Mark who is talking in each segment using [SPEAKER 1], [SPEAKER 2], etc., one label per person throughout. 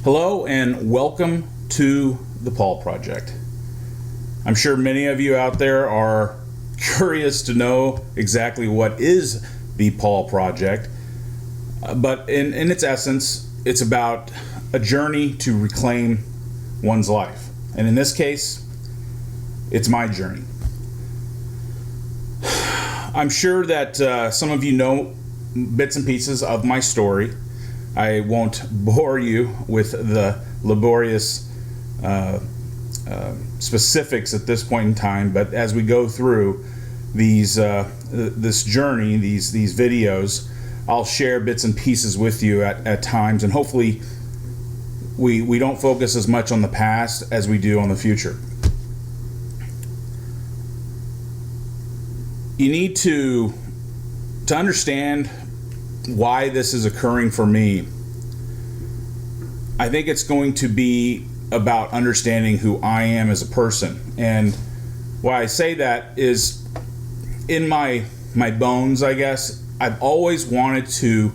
[SPEAKER 1] Hello and welcome to the Paul Project. I'm sure many of you out there are curious to know exactly what is the Paul Project, but in its essence, it's about a journey to reclaim one's life. And in this case, it's my journey. I'm sure that some of you know bits and pieces of my story. I won't bore you with the laborious specifics at this point in time, but as we go through this journey, these videos, I'll share bits and pieces with you at times, and hopefully we don't focus as much on the past as we do on the future. You need to understand why this is occurring for me. I think it's going to be about understanding who I am as a person. And why I say that is in my bones, I guess, I've always wanted to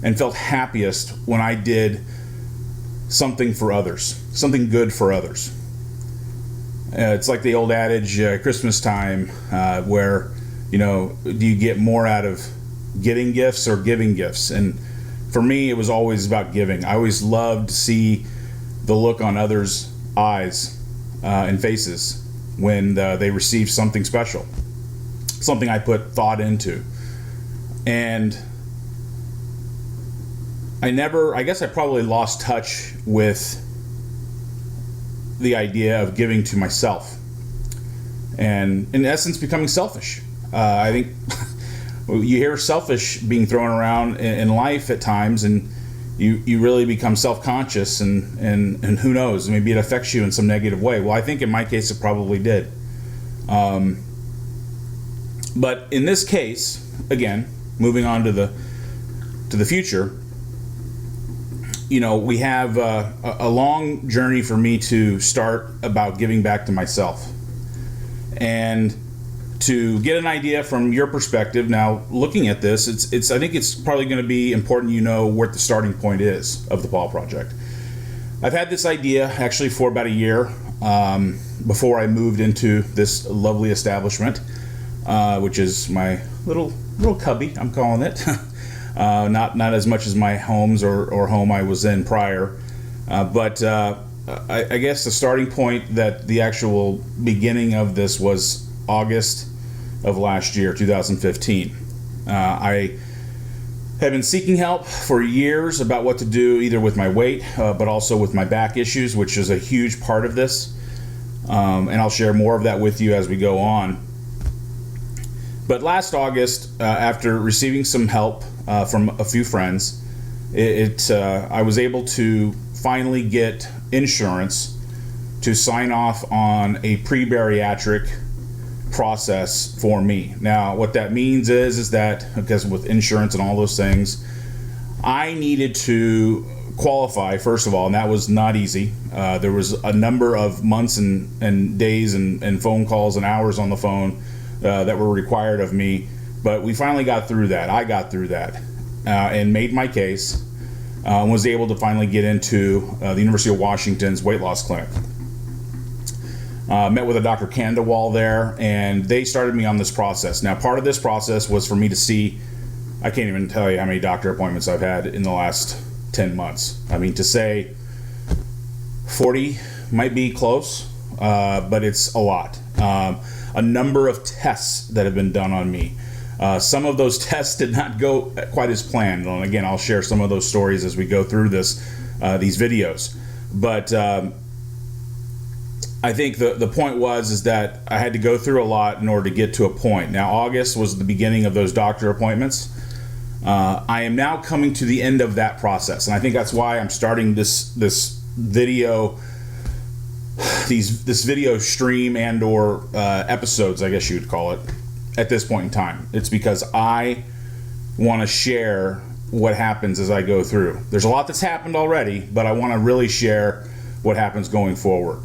[SPEAKER 1] and felt happiest when I did something for others, something good for others. It's like the old adage, Christmas time, where, do you get more out of getting gifts or giving gifts? And for me, it was always about giving. I always loved to see the look on others' eyes and faces when they received something special, something I put thought into. And I guess I probably lost touch with the idea of giving to myself and in essence becoming selfish. I think you hear selfish being thrown around in life at times, and you really become self-conscious, and who knows, maybe it affects you in some negative way. Well, I think in my case it probably did. But in this case, again, moving on to the future, we have a long journey for me to start about giving back to myself. And to get an idea from your perspective, now looking at this, I think it's probably going to be important what the starting point is of the Paul Project. I've had this idea actually for about a year before I moved into this lovely establishment, which is my little cubby, I'm calling it. Not as much as my homes or home I was in prior, but I guess the starting point, that the actual beginning of this was August of last year, 2015. I have been seeking help for years about what to do, either with my weight, but also with my back issues, which is a huge part of this. And I'll share more of that with you as we go on. But last August, after receiving some help from a few friends, I was able to finally get insurance to sign off on a pre-bariatric process for me. Now, what that means is that, because with insurance and all those things, I needed to qualify, first of all, and that was not easy. There was a number of months and days and phone calls and hours on the phone that were required of me, but we finally got through that. I got through that and made my case, and was able to finally get into the University of Washington's weight loss clinic. Met with a Dr. Kandawal there, and they started me on this process. Now, part of this process was for me to see, I can't even tell you how many doctor appointments I've had in the last 10 months. I mean, to say 40 might be close, but it's a lot. A number of tests that have been done on me. Some of those tests did not go quite as planned. And again, I'll share some of those stories as we go through these videos. But I think the point is that I had to go through a lot in order to get to a point. Now, August was the beginning of those doctor appointments. I am now coming to the end of that process, and I think that's why I'm starting this video, this video stream and/or episodes, I guess you would call it, at this point in time. It's because I want to share what happens as I go through. There's a lot that's happened already, but I want to really share what happens going forward.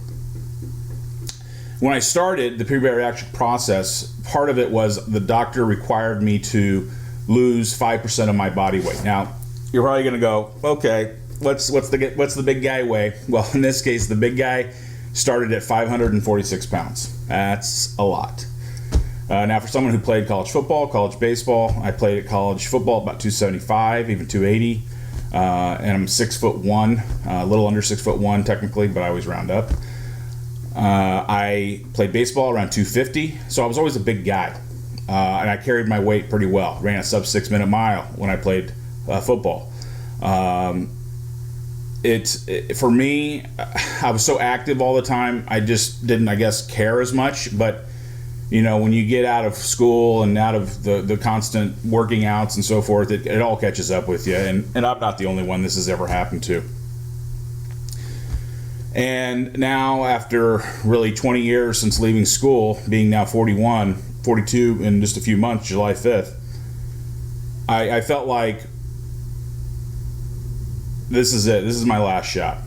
[SPEAKER 1] When I started the pre-bariatric process, part of it was the doctor required me to lose 5% of my body weight. Now, you're probably going to go, okay, what's the big guy weigh? Well, in this case, the big guy started at 546 pounds. That's a lot. Now, for someone who played college football, college baseball, I played at college football about 275, even 280, and I'm 6'1", a little under 6'1" technically, but I always round up. I played baseball around 250, so I was always a big guy, and I carried my weight pretty well. Ran a sub 6 minute mile when I played football. For me, I was so active all the time, I just didn't, I guess, care as much. But when you get out of school and out of the constant working outs and so forth, it all catches up with you. And I'm not the only one this has ever happened to. And now, after really 20 years since leaving school, being now 42 in just a few months, July 5th, I felt like this is it. This is my last shot.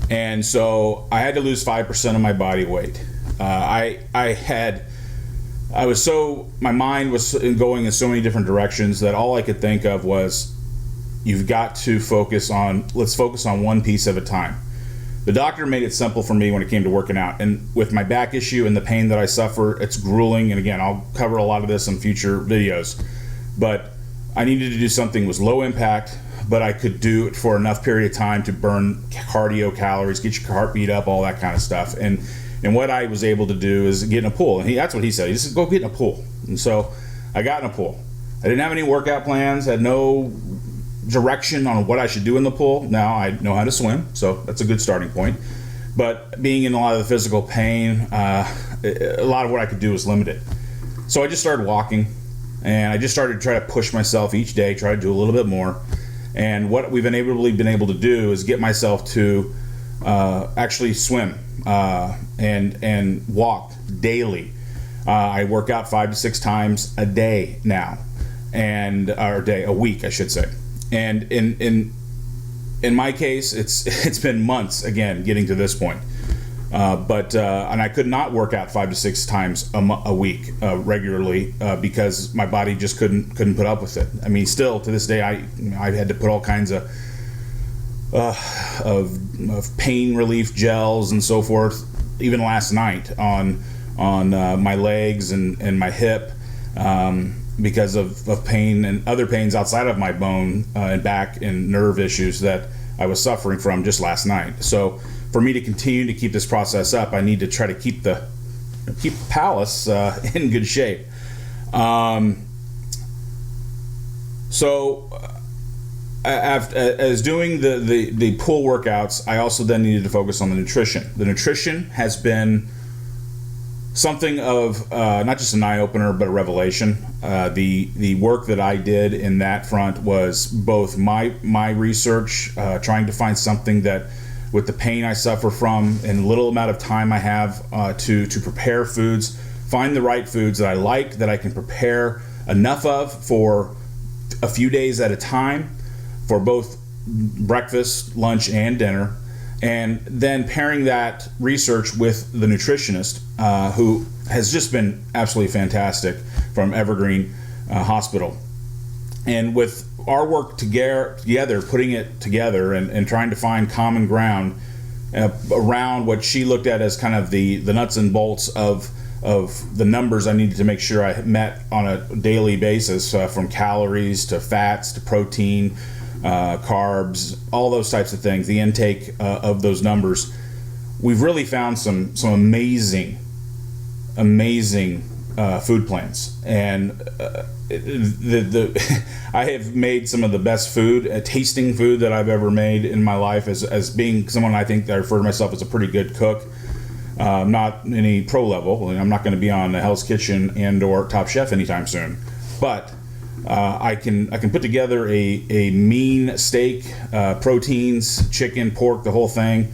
[SPEAKER 1] And so I had to lose 5% of my body weight. My mind was going in so many different directions that all I could think of was, let's focus on one piece at a time. The doctor made it simple for me when it came to working out. And with my back issue and the pain that I suffer, it's grueling. And again, I'll cover a lot of this in future videos. But I needed to do something that was low impact, but I could do it for enough period of time to burn cardio calories, get your heartbeat up, all that kind of stuff. And what I was able to do is get in a pool. And that's what he said. He said, go get in a pool. And so I got in a pool. I didn't have any workout plans, had no direction on what I should do in the pool. Now I know how to swim, so that's a good starting point. But being in a lot of the physical pain, a lot of what I could do was limited. So I just started walking, and I just started to try to push myself each day, try to do a little bit more. And what we've been able to do is get myself to actually swim and walk daily. I work out 5 to 6 times a day now, a week, I should say. And in my case, it's been months again getting to this point. And I could not work out 5 to 6 times a week regularly because my body just couldn't put up with it. I mean, still to this day, I had to put all kinds of pain relief gels and so forth. Even last night on my legs and my hip because of pain and other pains outside of my bone and back and nerve issues that I was suffering from just last night. So for me to continue to keep this process up, I need to try to keep the palace in good shape. As doing the pool workouts, I also then needed to focus on the nutrition. The nutrition has been something of not just an eye-opener, but a revelation. The work that I did in that front was both my research, trying to find something that, with the pain I suffer from and little amount of time I have to prepare foods, find the right foods that I like, that I can prepare enough of for a few days at a time, for both breakfast, lunch, and dinner, and then pairing that research with the nutritionist who has just been absolutely fantastic from Evergreen Hospital. And with our work together, putting it together and trying to find common ground around what she looked at as kind of the nuts and bolts of the numbers I needed to make sure I met on a daily basis, from calories to fats to protein, carbs, all those types of things, the intake of those numbers. We've really found some amazing food plans, and I have made some of the best food, tasting food that I've ever made in my life, as being someone I think that I refer to myself as a pretty good cook. Not any pro level. I'm not going to be on Hell's Kitchen and or Top Chef anytime soon, but I can put together a mean steak, proteins, chicken, pork, the whole thing,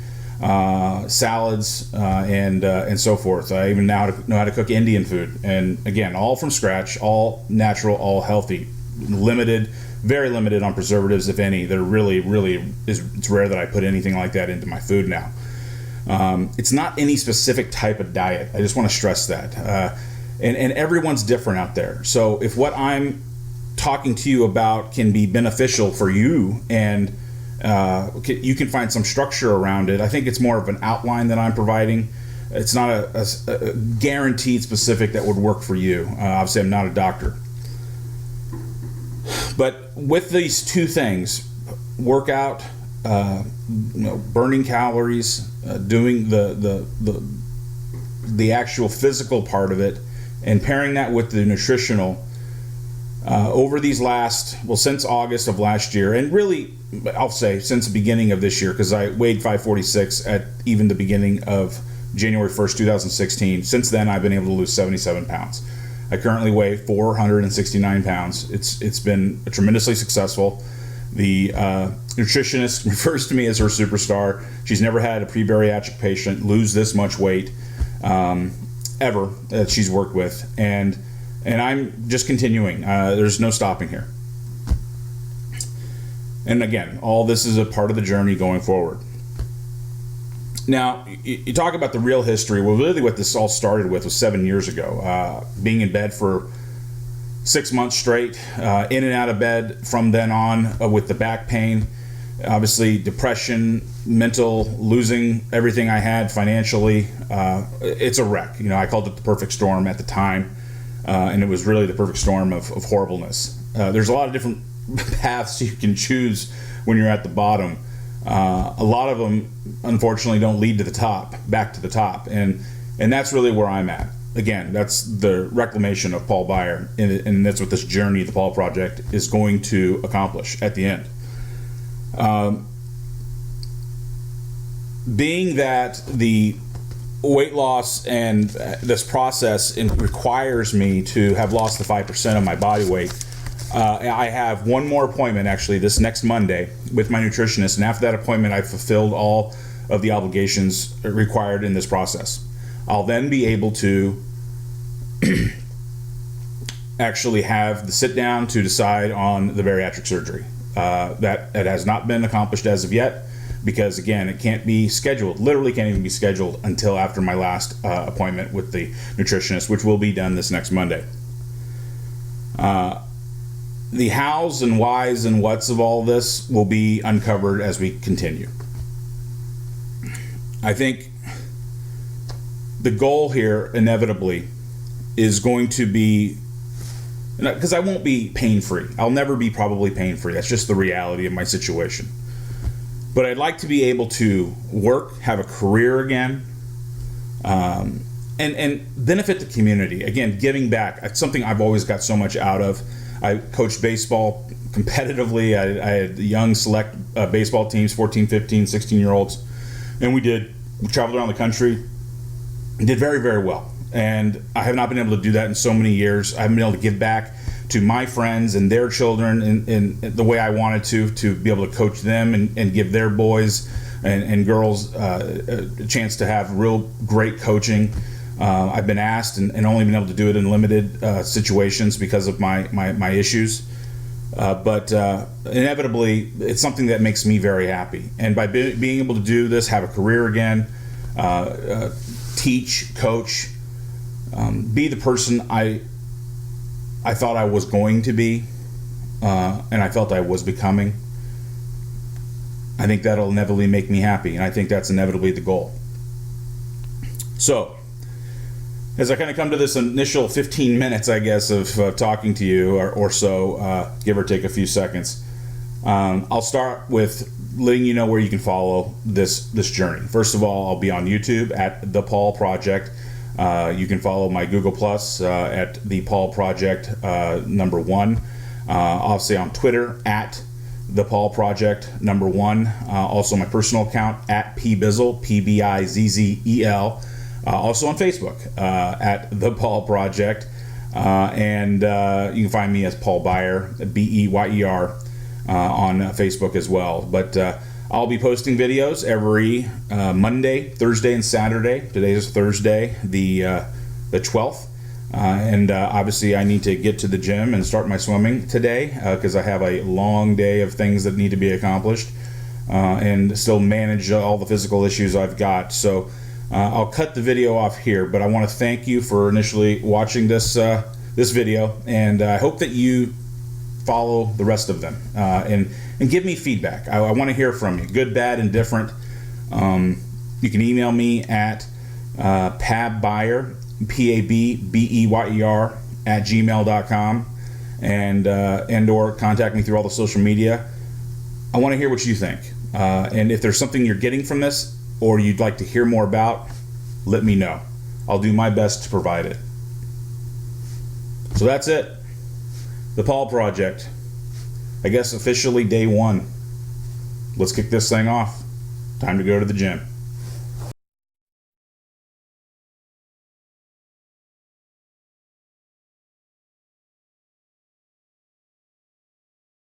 [SPEAKER 1] salads, and so forth. I even now know how to cook Indian food, and again, all from scratch, all natural, all healthy, very limited on preservatives, if any. They're really it's rare that I put anything like that into my food now. It's not any specific type of diet. I just want to stress that. And everyone's different out there. So if what I'm talking to you about can be beneficial for you and You can find some structure around it. I think it's more of an outline that I'm providing. It's not a guaranteed specific that would work for you. Obviously, I'm not a doctor. But with these two things, workout, burning calories, doing the actual physical part of it, and pairing that with the nutritional, over these since August of last year, and really, I'll say since the beginning of this year, because I weighed 546 at even the beginning of January 1st, 2016. Since then, I've been able to lose 77 pounds. I currently weigh 469 pounds. It's been tremendously successful. The nutritionist refers to me as her superstar. She's never had a pre-bariatric patient lose this much weight ever that she's worked with, and I'm just continuing. There's no stopping here. And again, all this is a part of the journey going forward. Now, you talk about the real history. Well, really what this all started with was 7 years ago. Being in bed for 6 months straight, in and out of bed from then on with the back pain, obviously depression, mental, losing everything I had financially. It's a wreck. I called it the perfect storm at the time, and it was really the perfect storm of horribleness. There's a lot of different paths you can choose when you're at the bottom. A lot of them, unfortunately, don't lead to the top, back to the top, and that's really where I'm at. Again, that's the reclamation of Paul Byer, and that's what this journey, the Paul Project, is going to accomplish at the end. Being that the weight loss and this process requires me to have lost the 5% of my body weight, I have one more appointment actually this next Monday with my nutritionist, and after that appointment I've fulfilled all of the obligations required in this process. I'll then be able to actually have the sit down to decide on the bariatric surgery. That it has not been accomplished as of yet, because again, it can't be scheduled, literally can't even be scheduled until after my last appointment with the nutritionist, which will be done this next Monday. The hows and whys and whats of all this will be uncovered as we continue. I think the goal here inevitably is going to be, because I won't be pain-free. I'll never be probably pain-free. That's just the reality of my situation. But I'd like to be able to work, have a career again, and benefit the community. Again, giving back. It's something I've always got so much out of. I coached baseball competitively. I had young select baseball teams, 14, 15, 16-year-olds. And we traveled around the country, and did very, very well. And I have not been able to do that in so many years. I haven't been able to give back to my friends and their children in the way I wanted to be able to coach them and give their boys and girls a chance to have real great coaching. I've been asked and only been able to do it in limited situations because of my issues. But inevitably, it's something that makes me very happy. And by being able to do this, have a career again, teach, coach, be the person I thought I was going to be, and I felt I was becoming, I think that'll inevitably make me happy, and I think that's inevitably the goal. So, as I kind of come to this initial 15 minutes, I guess, of talking to you, or so, give or take a few seconds, I'll start with letting you know where you can follow this journey. First of all, I'll be on YouTube at The Paul Project. You can follow my Google Plus at The Paul Project #1. Obviously on Twitter at The Paul Project #1. Also my personal account at PBizzle, PBIZZEL. Also on Facebook at The Paul Project. And you can find me as Paul Byer, BEYER, on Facebook as well. But I'll be posting videos every Monday, Thursday, and Saturday. Today is Thursday, the 12th. And obviously I need to get to the gym and start my swimming today because I have a long day of things that need to be accomplished and still manage all the physical issues I've got. So I'll cut the video off here, but I want to thank you for initially watching this video, and I hope that you follow the rest of them. And and give me feedback. I want to hear from you, good, bad, and different. You can email me at pabbeyer, PABBEYER @gmail.com, and or contact me through all the social media. I want to hear what you think, and if there's something you're getting from this or you'd like to hear more about, let me know. I'll do my best to provide it. So that's it. The Paul Project. I guess officially day one. Let's kick this thing off. Time to go to the gym.